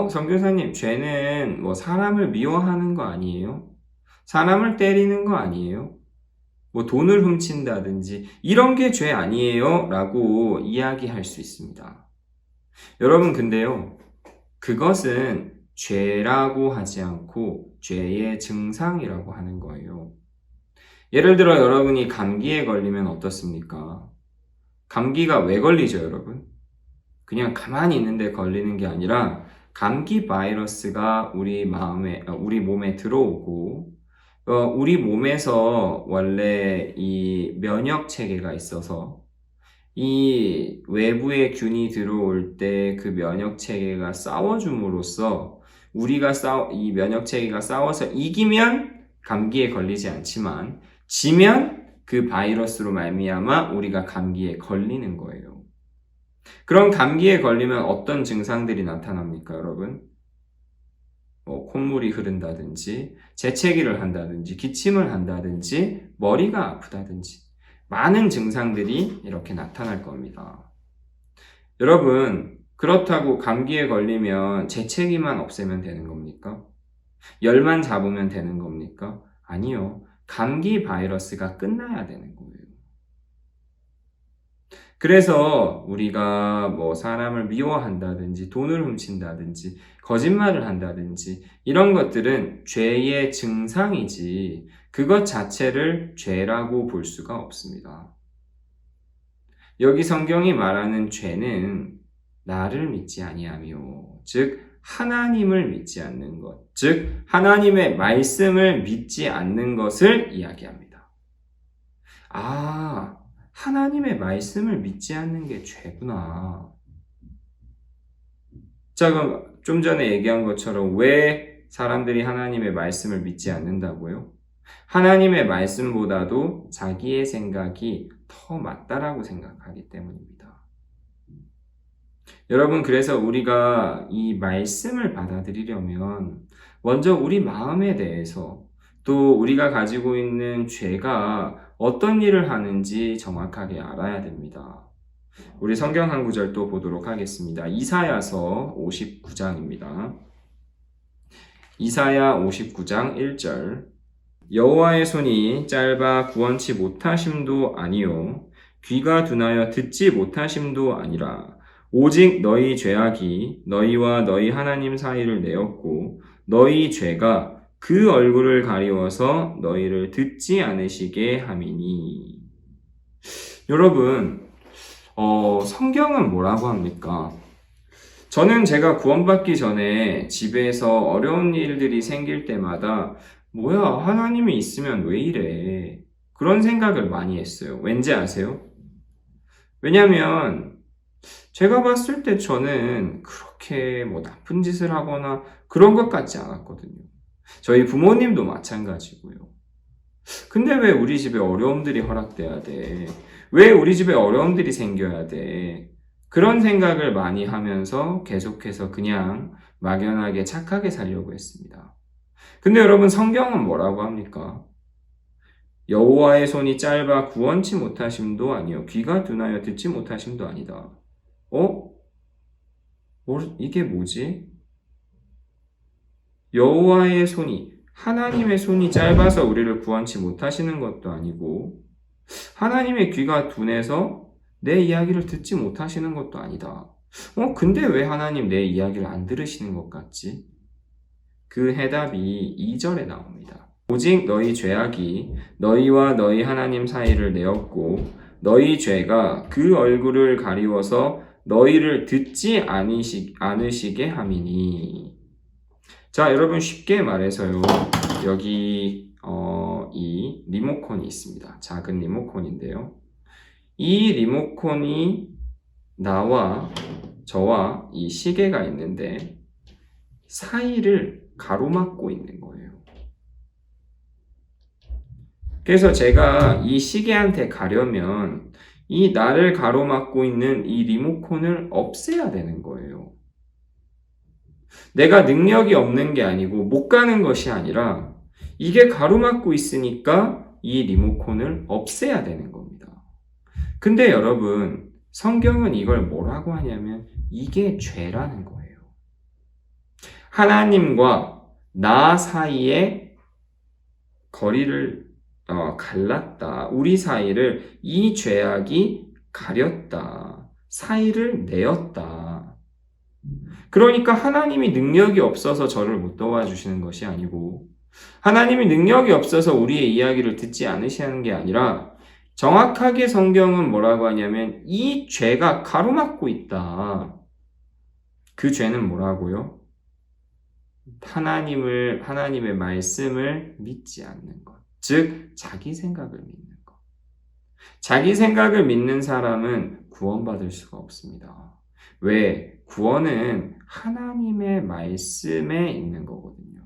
선교사님, 죄는 뭐 사람을 미워하는 거 아니에요? 사람을 때리는 거 아니에요? 뭐 돈을 훔친다든지 이런 게 죄 아니에요? 라고 이야기할 수 있습니다. 여러분, 근데요, 그것은 죄라고 하지 않고 죄의 증상이라고 하는 거예요. 예를 들어 여러분이 감기에 걸리면 어떻습니까? 감기가 왜 걸리죠, 여러분? 그냥 가만히 있는데 걸리는 게 아니라 감기 바이러스가 우리 몸에 들어오고, 우리 몸에서 원래 이 면역 체계가 있어서 이 외부의 균이 들어올 때 그 면역 체계가 싸워줌으로써 이 면역 체계가 싸워서 이기면 감기에 걸리지 않지만 지면 그 바이러스로 말미암아 우리가 감기에 걸리는 거예요. 그럼 감기에 걸리면 어떤 증상들이 나타납니까, 여러분? 콧물이 흐른다든지, 재채기를 한다든지, 기침을 한다든지, 머리가 아프다든지, 많은 증상들이 이렇게 나타날 겁니다. 여러분, 그렇다고 감기에 걸리면 재채기만 없애면 되는 겁니까? 열만 잡으면 되는 겁니까? 아니요. 감기 바이러스가 끝나야 되는 거예요. 그래서 우리가 뭐 사람을 미워한다든지 돈을 훔친다든지 거짓말을 한다든지 이런 것들은 죄의 증상이지 그것 자체를 죄라고 볼 수가 없습니다. 여기 성경이 말하는 죄는 나를 믿지 아니하며 즉 하나님을 믿지 않는 것, 즉 하나님의 말씀을 믿지 않는 것을 이야기합니다. 아, 하나님의 말씀을 믿지 않는 게 죄구나. 자, 그럼 좀 전에 얘기한 것처럼 왜 사람들이 하나님의 말씀을 믿지 않는다고요? 하나님의 말씀보다도 자기의 생각이 더 맞다라고 생각하기 때문입니다. 여러분, 그래서 우리가 이 말씀을 받아들이려면 먼저 우리 마음에 대해서 또 우리가 가지고 있는 죄가 어떤 일을 하는지 정확하게 알아야 됩니다. 우리 성경 한 구절 또 보도록 하겠습니다. 이사야서 59장입니다. 이사야 59장 1절 여호와의 손이 짧아 구원치 못하심도 아니요 귀가 둔하여 듣지 못하심도 아니라 오직 너희 죄악이 너희와 너희 하나님 사이를 내었고 너희 죄가 그 얼굴을 가리워서 너희를 듣지 않으시게 함이니. 여러분, 성경은 뭐라고 합니까? 저는 제가 구원받기 전에 집에서 어려운 일들이 생길 때마다 뭐야, 하나님이 있으면 왜 이래? 그런 생각을 많이 했어요. 왠지 아세요? 왜냐면 제가 봤을 때 저는 그렇게 뭐 나쁜 짓을 하거나 그런 것 같지 않았거든요. 저희 부모님도 마찬가지고요. 근데 왜 우리 집에 어려움들이 허락돼야 돼? 왜 우리 집에 어려움들이 생겨야 돼? 그런 생각을 많이 하면서 계속해서 그냥 막연하게 착하게 살려고 했습니다. 근데 여러분 성경은 뭐라고 합니까? 여호와의 손이 짧아 구원치 못하심도 아니요 귀가 둔하여 듣지 못하심도 아니다. 이게 뭐지? 여호와의 손이 하나님의 손이 짧아서 우리를 구원치 못하시는 것도 아니고 하나님의 귀가 둔해서 내 이야기를 듣지 못하시는 것도 아니다. 근데 왜 하나님 내 이야기를 안 들으시는 것 같지? 그 해답이 2절에 나옵니다. 오직 너희 죄악이 너희와 너희 하나님 사이를 내었고 너희 죄가 그 얼굴을 가리워서 너희를 듣지 않으시게 함이니. 자, 여러분 쉽게 말해서요. 여기 이 리모컨이 있습니다. 작은 리모컨인데요. 이 리모컨이 저와 이 시계가 있는데 사이를 가로막고 있는 거예요. 그래서 제가 이 시계한테 가려면 이 나를 가로막고 있는 이 리모컨을 없애야 되는 거예요. 내가 능력이 없는 게 아니고 못 가는 것이 아니라 이게 가로막고 있으니까 이 리모컨을 없애야 되는 겁니다. 근데 여러분, 성경은 이걸 뭐라고 하냐면 이게 죄라는 거예요. 하나님과 나 사이에 거리를 갈랐다. 우리 사이를 이 죄악이 가렸다. 사이를 내었다. 그러니까 하나님이 능력이 없어서 저를 못 도와주시는 것이 아니고 하나님이 능력이 없어서 우리의 이야기를 듣지 않으시는 게 아니라 정확하게 성경은 뭐라고 하냐면 이 죄가 가로막고 있다. 그 죄는 뭐라고요? 하나님의 말씀을 믿지 않는 것. 즉, 자기 생각을 믿는 것. 자기 생각을 믿는 사람은 구원받을 수가 없습니다. 왜? 구원은 하나님의 말씀에 있는 거거든요.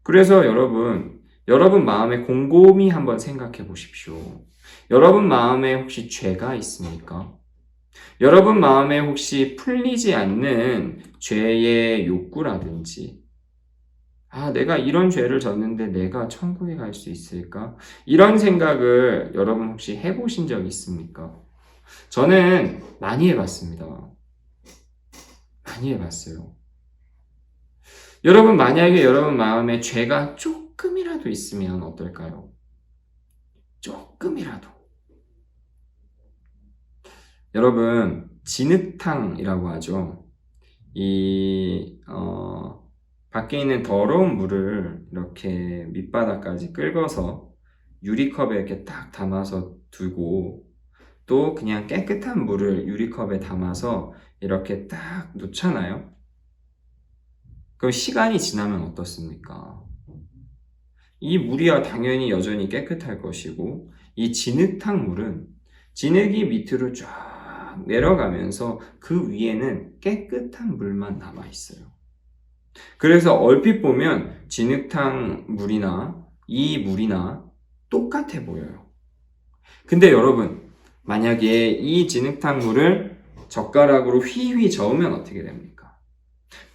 그래서 여러분 마음에 곰곰이 한번 생각해 보십시오. 여러분 마음에 혹시 죄가 있습니까? 여러분 마음에 혹시 풀리지 않는 죄의 욕구라든지 내가 이런 죄를 졌는데 내가 천국에 갈 수 있을까? 이런 생각을 여러분 혹시 해보신 적 있습니까? 저는 많이 해봤습니다. 많이 해봤어요. 여러분, 만약에 여러분 마음에 죄가 조금이라도 있으면 어떨까요? 조금이라도. 여러분, 진흙탕이라고 하죠. 밖에 있는 더러운 물을 이렇게 밑바닥까지 긁어서 유리컵에 이렇게 딱 담아서 두고, 또 그냥 깨끗한 물을 유리컵에 담아서 이렇게 딱 놓잖아요. 그럼 시간이 지나면 어떻습니까? 이 물이야 당연히 여전히 깨끗할 것이고, 이 진흙탕 물은 진흙이 밑으로 쫙 내려가면서 그 위에는 깨끗한 물만 남아 있어요. 그래서 얼핏 보면 진흙탕 물이나 이 물이나 똑같아 보여요. 근데 여러분, 만약에 이 진흙탕 물을 젓가락으로 휘휘 저으면 어떻게 됩니까?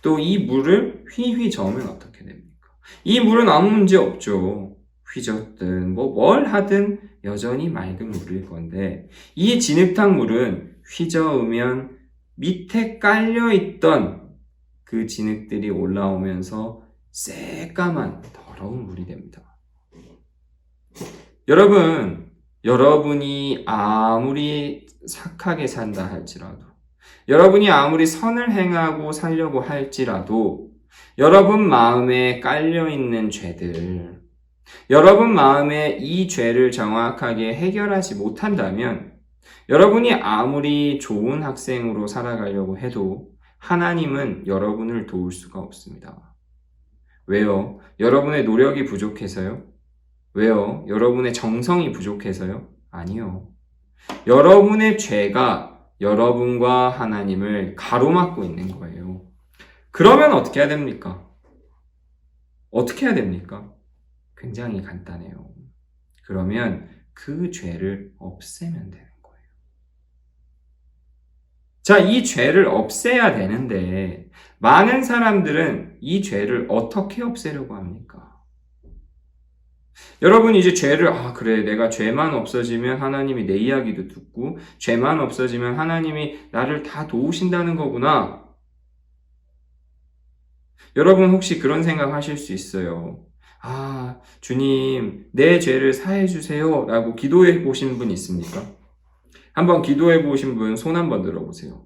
또 이 물을 휘휘 저으면 어떻게 됩니까? 이 물은 아무 문제 없죠. 휘젓든 뭘 하든 여전히 맑은 물일 건데, 이 진흙탕 물은 휘저으면 밑에 깔려있던 그 진흙들이 올라오면서 새까만 더러운 물이 됩니다. 여러분, 여러분이 아무리 착하게 산다 할지라도, 여러분이 아무리 선을 행하고 살려고 할지라도, 여러분 마음에 깔려있는 죄들, 여러분 마음에 이 죄를 정확하게 해결하지 못한다면, 여러분이 아무리 좋은 학생으로 살아가려고 해도 하나님은 여러분을 도울 수가 없습니다. 왜요? 여러분의 노력이 부족해서요? 왜요? 여러분의 정성이 부족해서요? 아니요. 여러분의 죄가 여러분과 하나님을 가로막고 있는 거예요. 그러면 어떻게 해야 됩니까? 어떻게 해야 됩니까? 굉장히 간단해요. 그러면 그 죄를 없애면 되는 거예요. 자, 이 죄를 없애야 되는데 많은 사람들은 이 죄를 어떻게 없애려고 합니까? 여러분, 이제 죄를, 그래, 내가 죄만 없어지면 하나님이 내 이야기도 듣고, 죄만 없어지면 하나님이 나를 다 도우신다는 거구나. 여러분, 혹시 그런 생각 하실 수 있어요. 주님, 내 죄를 사해 주세요. 라고 기도해 보신 분 있습니까? 한번 기도해 보신 분 손 한번 들어보세요.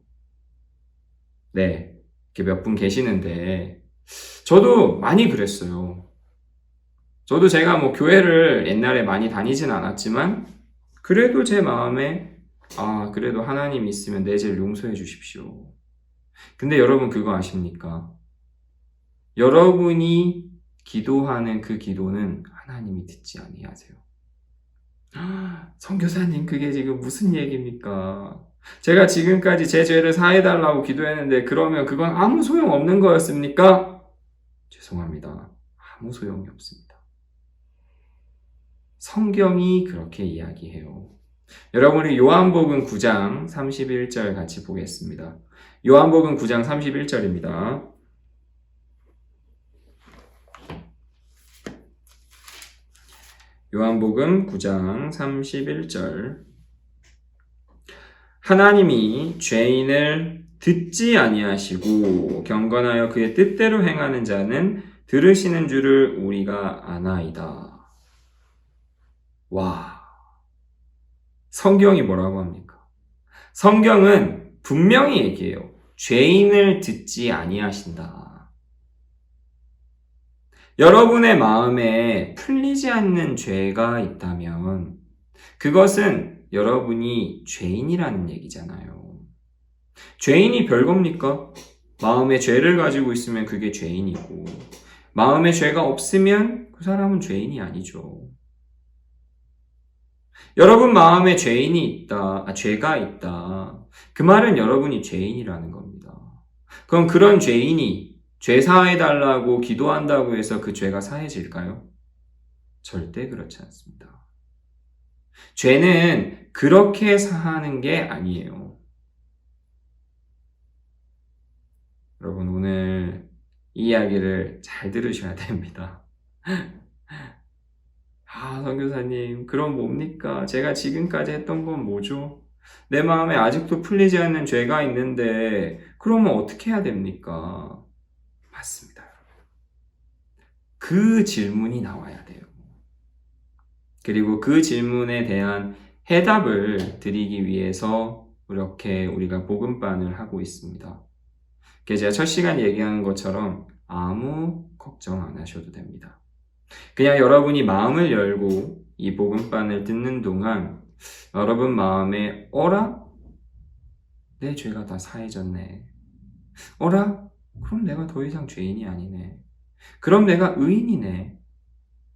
네, 이렇게 몇 분 계시는데, 저도 많이 그랬어요. 저도 제가 교회를 옛날에 많이 다니진 않았지만, 그래도 제 마음에, 그래도 하나님 있으면 내 죄를 용서해 주십시오. 근데 여러분 그거 아십니까? 여러분이 기도하는 그 기도는 하나님이 듣지 아니하세요. 선교사님, 그게 지금 무슨 얘기입니까? 제가 지금까지 제 죄를 사해달라고 기도했는데 그러면 그건 아무 소용 없는 거였습니까? 죄송합니다. 아무 소용이 없습니다. 성경이 그렇게 이야기해요. 여러분, 우리 요한복음 9장 31절 같이 보겠습니다. 요한복음 9장 31절입니다. 요한복음 9장 31절. 하나님이 죄인을 듣지 아니하시고 경건하여 그의 뜻대로 행하는 자는 들으시는 줄을 우리가 아나이다. 와, 성경이 뭐라고 합니까? 성경은 분명히 얘기해요. 죄인을 듣지 아니하신다. 여러분의 마음에 풀리지 않는 죄가 있다면 그것은 여러분이 죄인이라는 얘기잖아요. 죄인이 별겁니까? 마음에 죄를 가지고 있으면 그게 죄인이고, 마음에 죄가 없으면 그 사람은 죄인이 아니죠. 여러분 마음에 죄인이 있다, 죄가 있다. 그 말은 여러분이 죄인이라는 겁니다. 그럼 그런 죄인이 죄 사해달라고 기도한다고 해서 그 죄가 사해질까요? 절대 그렇지 않습니다. 죄는 그렇게 사하는 게 아니에요. 여러분, 오늘 이 이야기를 잘 들으셔야 됩니다. 선교사님, 그럼 뭡니까? 제가 지금까지 했던 건 뭐죠? 내 마음에 아직도 풀리지 않는 죄가 있는데 그러면 어떻게 해야 됩니까? 맞습니다. 그 질문이 나와야 돼요. 그리고 그 질문에 대한 해답을 드리기 위해서 이렇게 우리가 복음반을 하고 있습니다. 제가 첫 시간 얘기하는 것처럼 아무 걱정 안 하셔도 됩니다. 그냥 여러분이 마음을 열고 이 복음반을 듣는 동안 여러분 마음에 어라? 내 죄가 다 사해졌네. 어라? 그럼 내가 더 이상 죄인이 아니네. 그럼 내가 의인이네.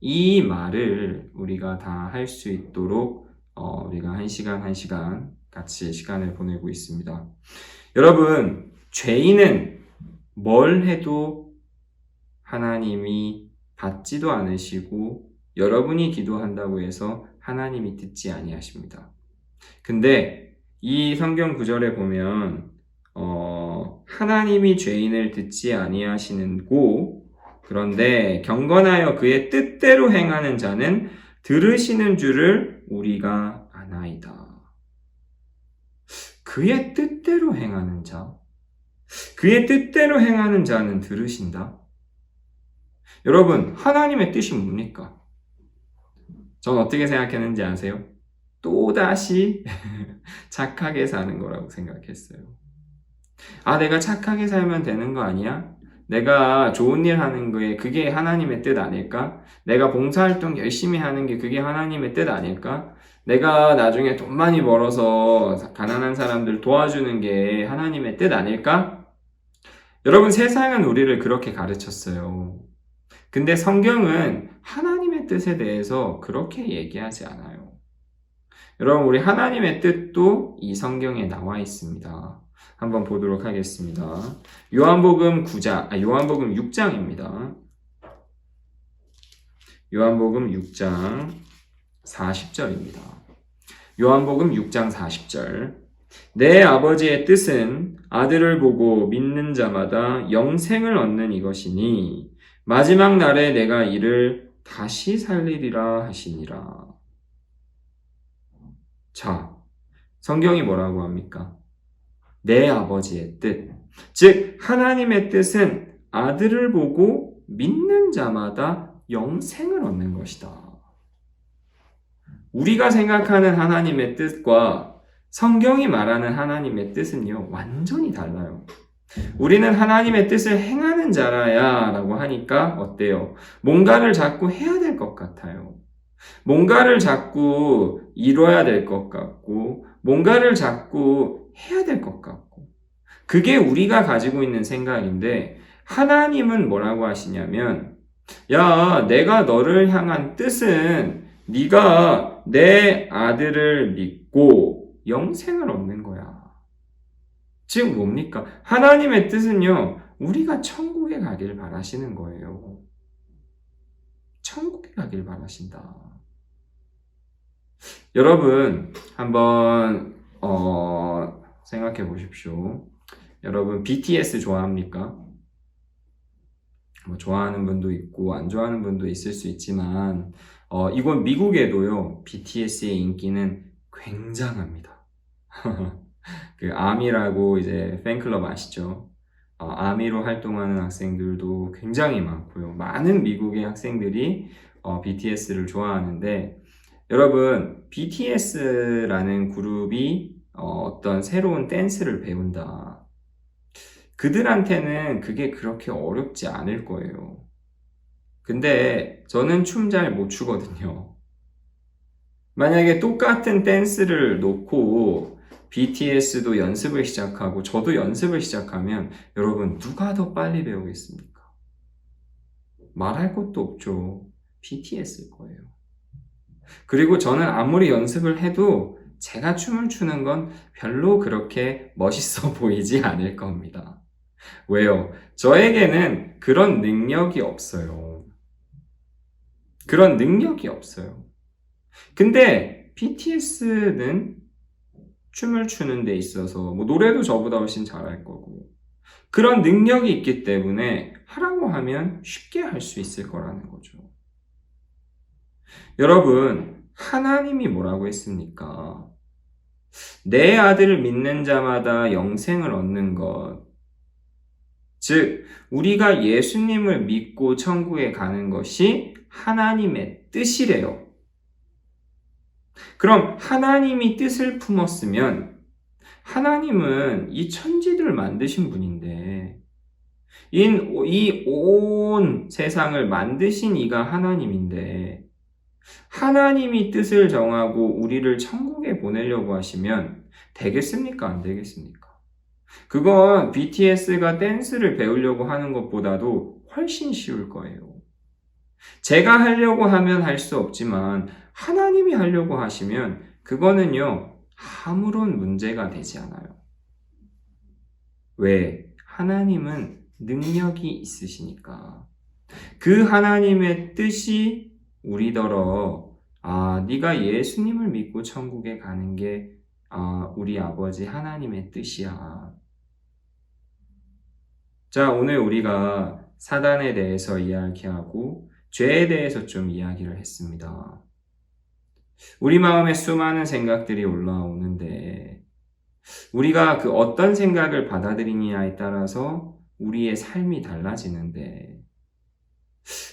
이 말을 우리가 다 할 수 있도록 우리가 한 시간 같이 시간을 보내고 있습니다. 여러분, 죄인은 뭘 해도 하나님이 받지도 않으시고 여러분이 기도한다고 해서 하나님이 듣지 아니하십니다. 근데 이 성경 구절에 보면 하나님이 죄인을 듣지 아니하시는고 그런데 경건하여 그의 뜻대로 행하는 자는 들으시는 줄을 우리가 아나이다. 그의 뜻대로 행하는 자, 그의 뜻대로 행하는 자는 들으신다. 여러분, 하나님의 뜻이 뭡니까? 전 어떻게 생각했는지 아세요? 또다시 착하게 사는 거라고 생각했어요. 아, 내가 착하게 살면 되는 거 아니야? 내가 좋은 일 하는 거에 그게 하나님의 뜻 아닐까? 내가 봉사활동 열심히 하는 게 그게 하나님의 뜻 아닐까? 내가 나중에 돈 많이 벌어서 가난한 사람들 도와주는 게 하나님의 뜻 아닐까? 여러분, 세상은 우리를 그렇게 가르쳤어요. 근데 성경은 하나님의 뜻에 대해서 그렇게 얘기하지 않아요. 여러분, 우리 하나님의 뜻도 이 성경에 나와 있습니다. 한번 보도록 하겠습니다. 요한복음 6장입니다. 요한복음 6장 40절입니다. 요한복음 6장 40절. 내 아버지의 뜻은 아들을 보고 믿는 자마다 영생을 얻는 이것이니 마지막 날에 내가 이를 다시 살리리라 하시니라. 자, 성경이 뭐라고 합니까? 내 아버지의 뜻. 즉, 하나님의 뜻은 아들을 보고 믿는 자마다 영생을 얻는 것이다. 우리가 생각하는 하나님의 뜻과 성경이 말하는 하나님의 뜻은요, 완전히 달라요. 우리는 하나님의 뜻을 행하는 자라야 라고 하니까 어때요? 뭔가를 자꾸 해야 될 것 같아요. 뭔가를 자꾸 이뤄야 될 것 같고, 뭔가를 자꾸 해야 될 것 같고. 그게 우리가 가지고 있는 생각인데, 하나님은 뭐라고 하시냐면, 야, 내가 너를 향한 뜻은 네가 내 아들을 믿고 영생을 얻는 거야. 즉 뭡니까? 하나님의 뜻은요, 우리가 천국에 가길 바라시는 거예요. 천국에 가길 바라신다. 여러분, 한번 생각해 보십시오. 여러분, BTS 좋아합니까? 좋아하는 분도 있고 안 좋아하는 분도 있을 수 있지만 이건 미국에도요, BTS의 인기는 굉장합니다. 그 아미라고 이제 팬클럽 아시죠? 아미로 활동하는 학생들도 굉장히 많고요. 많은 미국의 학생들이 BTS를 좋아하는데, 여러분, BTS라는 그룹이 어떤 새로운 댄스를 배운다. 그들한테는 그게 그렇게 어렵지 않을 거예요. 근데 저는 춤 잘 못 추거든요. 만약에 똑같은 댄스를 놓고 BTS도 연습을 시작하고 저도 연습을 시작하면 여러분, 누가 더 빨리 배우겠습니까? 말할 것도 없죠. BTS일 거예요. 그리고 저는 아무리 연습을 해도 제가 춤을 추는 건 별로 그렇게 멋있어 보이지 않을 겁니다. 왜요? 저에게는 그런 능력이 없어요. 그런 능력이 없어요. 근데 BTS는 춤을 추는 데 있어서 노래도 저보다 훨씬 잘할 거고 그런 능력이 있기 때문에 하라고 하면 쉽게 할 수 있을 거라는 거죠. 여러분, 하나님이 뭐라고 했습니까? 내 아들을 믿는 자마다 영생을 얻는 것. 즉, 우리가 예수님을 믿고 천국에 가는 것이 하나님의 뜻이래요. 그럼 하나님이 뜻을 품었으면 하나님은 이 천지들을 만드신 분인데 이 온 세상을 만드신 이가 하나님인데 하나님이 뜻을 정하고 우리를 천국에 보내려고 하시면 되겠습니까? 안 되겠습니까? 그건 BTS가 댄스를 배우려고 하는 것보다도 훨씬 쉬울 거예요. 제가 하려고 하면 할 수 없지만 하나님이 하려고 하시면 그거는요, 아무런 문제가 되지 않아요. 왜? 하나님은 능력이 있으시니까. 그 하나님의 뜻이 우리더러 네가 예수님을 믿고 천국에 가는 게 우리 아버지 하나님의 뜻이야. 자, 오늘 우리가 사단에 대해서 이야기하고 죄에 대해서 좀 이야기를 했습니다. 우리 마음에 수많은 생각들이 올라오는데 우리가 그 어떤 생각을 받아들이느냐에 따라서 우리의 삶이 달라지는데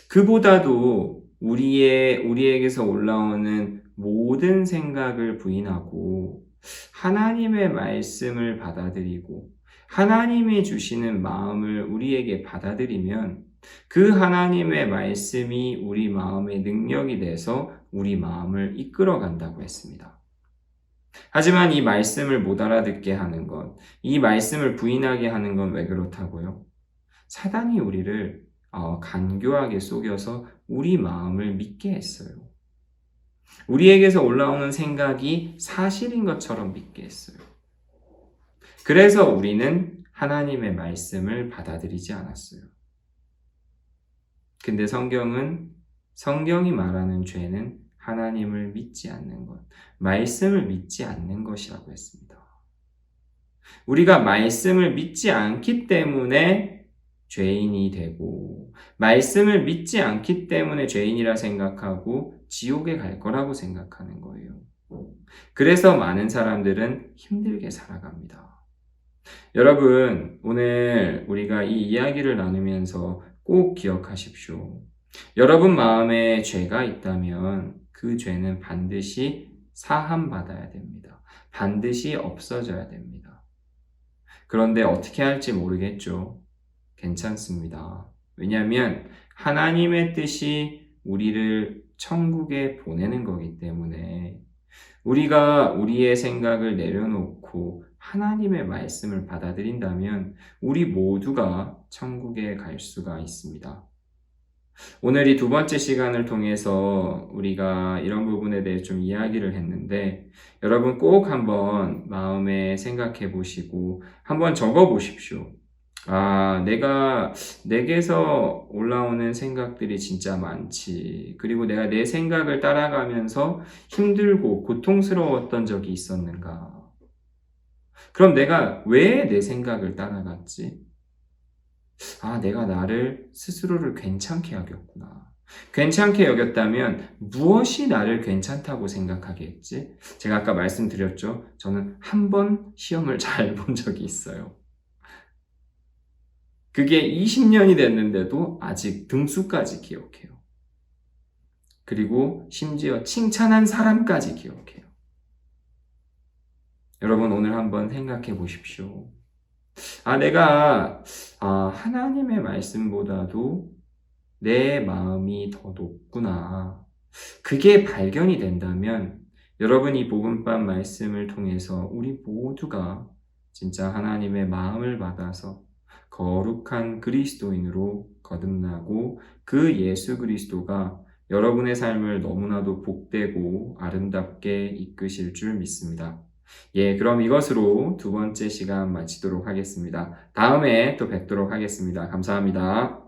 그보다도 우리에게서 올라오는 모든 생각을 부인하고 하나님의 말씀을 받아들이고 하나님이 주시는 마음을 우리에게 받아들이면 그 하나님의 말씀이 우리 마음의 능력이 돼서 우리 마음을 이끌어 간다고 했습니다. 하지만 이 말씀을 못 알아듣게 하는 것, 이 말씀을 부인하게 하는 건 왜 그렇다고요? 사단이 우리를 간교하게 속여서 우리 마음을 믿게 했어요. 우리에게서 올라오는 생각이 사실인 것처럼 믿게 했어요. 그래서 우리는 하나님의 말씀을 받아들이지 않았어요. 근데 성경이 말하는 죄는 하나님을 믿지 않는 것, 말씀을 믿지 않는 것이라고 했습니다. 우리가 말씀을 믿지 않기 때문에 죄인이 되고, 말씀을 믿지 않기 때문에 죄인이라 생각하고 지옥에 갈 거라고 생각하는 거예요. 그래서 많은 사람들은 힘들게 살아갑니다. 여러분, 오늘 우리가 이 이야기를 나누면서 꼭 기억하십시오. 여러분 마음에 죄가 있다면 그 죄는 반드시 사함받아야 됩니다. 반드시 없어져야 됩니다. 그런데 어떻게 할지 모르겠죠. 괜찮습니다. 왜냐하면 하나님의 뜻이 우리를 천국에 보내는 거기 때문에 우리가 우리의 생각을 내려놓고 하나님의 말씀을 받아들인다면 우리 모두가 천국에 갈 수가 있습니다. 오늘 이 두 번째 시간을 통해서 우리가 이런 부분에 대해 좀 이야기를 했는데 여러분 꼭 한번 마음에 생각해 보시고 한번 적어 보십시오. 내게서 올라오는 생각들이 진짜 많지. 그리고 내가 내 생각을 따라가면서 힘들고 고통스러웠던 적이 있었는가? 그럼 내가 왜 내 생각을 따라갔지? 내가 나를 스스로를 괜찮게 여겼구나. 괜찮게 여겼다면 무엇이 나를 괜찮다고 생각하게 했지? 제가 아까 말씀드렸죠? 저는 한 번 시험을 잘 본 적이 있어요. 그게 20년이 됐는데도 아직 등수까지 기억해요. 그리고 심지어 칭찬한 사람까지 기억해요. 여러분 오늘 한번 생각해 보십시오. 내가 하나님의 말씀보다도 내 마음이 더 높구나. 그게 발견이 된다면 여러분이 복음방 말씀을 통해서 우리 모두가 진짜 하나님의 마음을 받아서 거룩한 그리스도인으로 거듭나고 그 예수 그리스도가 여러분의 삶을 너무나도 복되고 아름답게 이끄실 줄 믿습니다. 그럼 이것으로 두 번째 시간 마치도록 하겠습니다. 다음에 또 뵙도록 하겠습니다. 감사합니다.